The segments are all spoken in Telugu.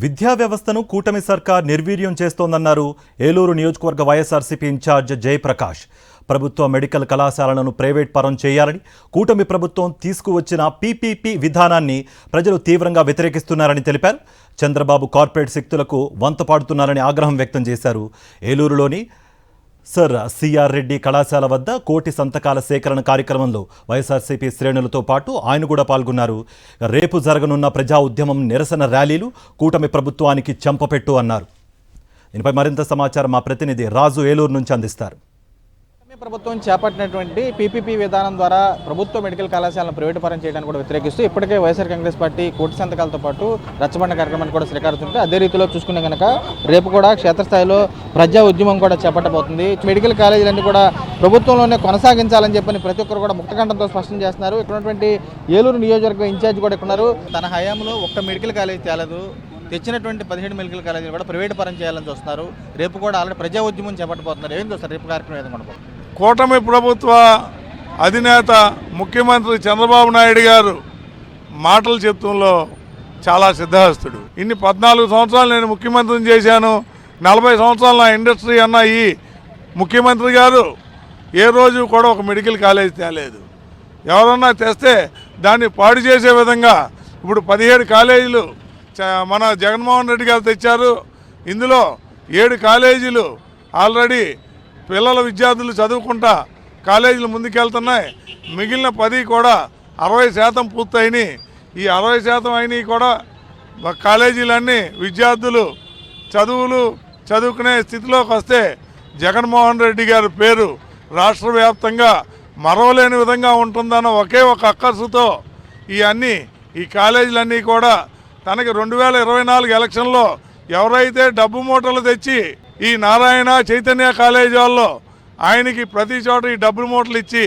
విద్యా వ్యవస్థను కూటమి సర్కార్ నిర్వీర్యం చేస్తోందన్నారు ఏలూరు నియోజకవర్గ వైఎస్ఆర్సీపీ ఇన్ఛార్జ్ జయప్రకాష్. ప్రభుత్వ మెడికల్ కళాశాలలను ప్రైవేట్ పరం చేయాలని కూటమి ప్రభుత్వం తీసుకువచ్చిన పీపీపీ విధానాన్ని ప్రజలు తీవ్రంగా వ్యతిరేకిస్తున్నారని తెలిపారు. చంద్రబాబు కార్పొరేట్ శక్తులకు వంతపాడుతున్నారని ఆగ్రహం వ్యక్తం చేశారు. ఏలూరులోని సర్ సిఆర్ రెడ్డి కళాశాల వద్ద కోటి సంతకాల సేకరణ కార్యక్రమంలో వైఎస్ఆర్సీపీ శ్రేణులతో పాటు ఆయన కూడా పాల్గొన్నారు. రేపు జరగనున్న ప్రజా ఉద్యమం నిరసన ర్యాలీలు కూటమి ప్రభుత్వానికి చెంపపెట్టు అన్నారు. దీనిపై మరింత సమాచారం మా ప్రతినిధి రాజు ఏలూరు నుంచి అందిస్తారు. ప్రభుత్వం చేపట్టినటువంటి పీపీపీ విధానం ద్వారా ప్రభుత్వ మెడికల్ కళాశాలను ప్రైవేటు పరం చేయడానికి కూడా వ్యతిరేకిస్తూ ఇప్పటికే వైఎస్ఆర్ కాంగ్రెస్ పార్టీ కోటి సంతకాలతో పాటు రచ్చబండ కార్యక్రమాన్ని కూడా శ్రీకారం చుట్టింది. అదే రీతిలో చూసుకునే కనుక రేపు కూడా క్షేత్రస్థాయిలో ప్రజా ఉద్యమం కూడా చేపట్టబోతుంది. మెడికల్ కాలేజీలన్నీ కూడా ప్రభుత్వంలోనే కొనసాగించాలని చెప్పని ప్రతి ఒక్కరు కూడా ముక్తకంఠంతో స్పష్టం చేస్తున్నారు. ఇక్కడ ఉన్నటువంటి ఏలూరు నియోజకవర్గ ఇన్ఛార్జ్ కూడా ఉన్నారు. తన హయాంలో ఒక్క మెడికల్ కాలేజీ తేలదు, తెచ్చినటువంటి 17 మెడికల్ కాలేజీలు కూడా ప్రైవేటు పరం చేయాలని చూస్తున్నారు. రేపు కూడా ఆల్రెడీ ప్రజా ఉద్యమం చేపట్టబోతున్నారు. ఏం చూస్తారు రేపు కార్యక్రమం ఏదనుకుంటారు? కూటమి ప్రభుత్వ అధినేత ముఖ్యమంత్రి చంద్రబాబు నాయుడు గారు మాటలు చెప్తంలో చాలా సిద్ధహస్తుడు. ఇన్ని 14 సంవత్సరాలు నేను ముఖ్యమంత్రిని చేశాను, 40 సంవత్సరాలు నా ఇండస్ట్రీ అన్న ఈ ముఖ్యమంత్రి గారు ఏ రోజు కూడా ఒక మెడికల్ కాలేజ్ తేలేదు. ఎవరన్నా తెస్తే దాన్ని పాడు చేసే విధంగా ఇప్పుడు 17 కాలేజీలు మన జగన్మోహన్ రెడ్డి గారు తెచ్చారు. ఇందులో 7 కాలేజీలు ఆల్రెడీ పిల్లల విద్యార్థులు చదువుకుంటా కాలేజీలు ముందుకెళ్తున్నాయి. మిగిలిన 10 కూడా 60% పూర్తయినాయి. ఈ 60% అయినవి కూడా కాలేజీలన్నీ విద్యార్థులు చదువుకునే స్థితిలోకి వస్తే జగన్మోహన్ రెడ్డి గారి పేరు రాష్ట్ర వ్యాప్తంగా మరవలేని విధంగా ఉంటుందన్న ఒకే ఒక అక్కసుతో ఈ కాలేజీలన్నీ కూడా తనకి 2024 ఎలక్షన్లో ఎవరైతే డబ్బు మూటలు తెచ్చి ఈ నారాయణ చైతన్య కాలేజీ వాళ్ళు ఆయనకి ప్రతి చోట ఈ డబ్బులు మూటలు ఇచ్చి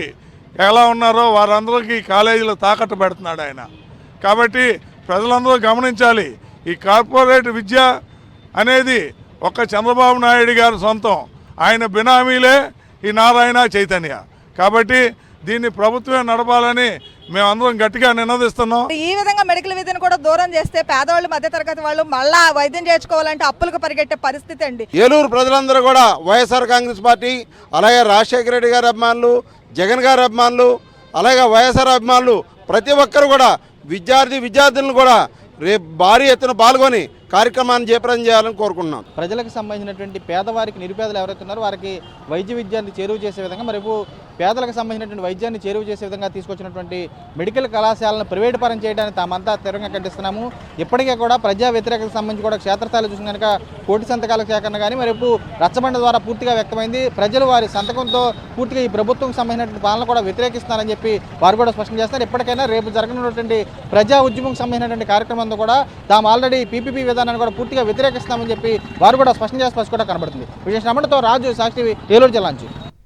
ఎలా ఉన్నారో వారందరికీ కాలేజీలో తాకట్టు పెడుతున్నాడు ఆయన. కాబట్టి ప్రజలందరూ గమనించాలి, ఈ కార్పొరేట్ విద్య అనేది ఒక్క చంద్రబాబు నాయుడు గారి సొంతం. ఆయన బినామీలే ఈ నారాయణ చైతన్య. కాబట్టి దీన్ని ప్రభుత్వమే నడపాలని మేమందరం గట్టిగా నినదిస్తున్నాం. ఈ విధంగా మెడికల్ విద్యను కూడా దూరం చేస్తే పేదవాళ్ళు, మధ్యతరగతి వాళ్ళు మళ్ళా వైద్యం చేయించుకోవాలంటే అప్పులకు పరిగెట్టే పరిస్థితి అండి. ఏలూరు ప్రజలందరూ కూడా వైఎస్ఆర్ కాంగ్రెస్ పార్టీ, అలాగే రాజశేఖర రెడ్డి గారి అభిమానులు, జగన్ గారి అభిమానులు, అలాగే వైఎస్ఆర్ అభిమానులు ప్రతి ఒక్కరు కూడా విద్యార్థులను కూడా రేపు భారీ ఎత్తున పాల్గొని కార్యక్రమాన్ని జయప్రదం చేయాలని కోరుకుంటున్నాం. ప్రజలకు సంబంధించినటువంటి పేదవారికి, నిరుపేదలు ఎవరైతే ఉన్నారో వారికి వైద్య విద్యాన్ని చేరువ చేసే విధంగా మరియు పేదలకు సంబంధించినటువంటి వైద్యాన్ని చేరువ చేసే విధంగా తీసుకొచ్చినటువంటి మెడికల్ కళాశాలను ప్రైవేటు పరం చేయడానికి తామంతా తీవ్రంగా ఖండిస్తున్నాము. ఇప్పటికే కూడా ప్రజా వ్యతిరేకతకు సంబంధించి కూడా క్షేత్రస్థాయిలో చూసిన కనుక కోటి సంతకాల సేకరణ కానీ మరియు రచ్చబండ ద్వారా పూర్తిగా వ్యక్తమైంది. ప్రజలు వారి సంతకంతో పూర్తిగా ఈ ప్రభుత్వం సంబంధించినటువంటి పాలన కూడా వ్యతిరేకిస్తున్నారని చెప్పి వారు కూడా స్పష్టం చేస్తారు. ఇప్పటికైనా రేపు జరగనున్నటువంటి ప్రజా ఉద్యమం సంబంధించినటువంటి కార్యక్రమంలో కూడా తాము ఆల్రెడీ పీపీపీ విధానాన్ని కూడా పూర్తిగా వ్యతిరేకిస్తామని చెప్పి వారు కూడా స్పష్టం చేసి కూడా కనబడుతుంది. విజయ్ రాజు, సాక్షి, ఏలూరు జిల్లా నుంచి.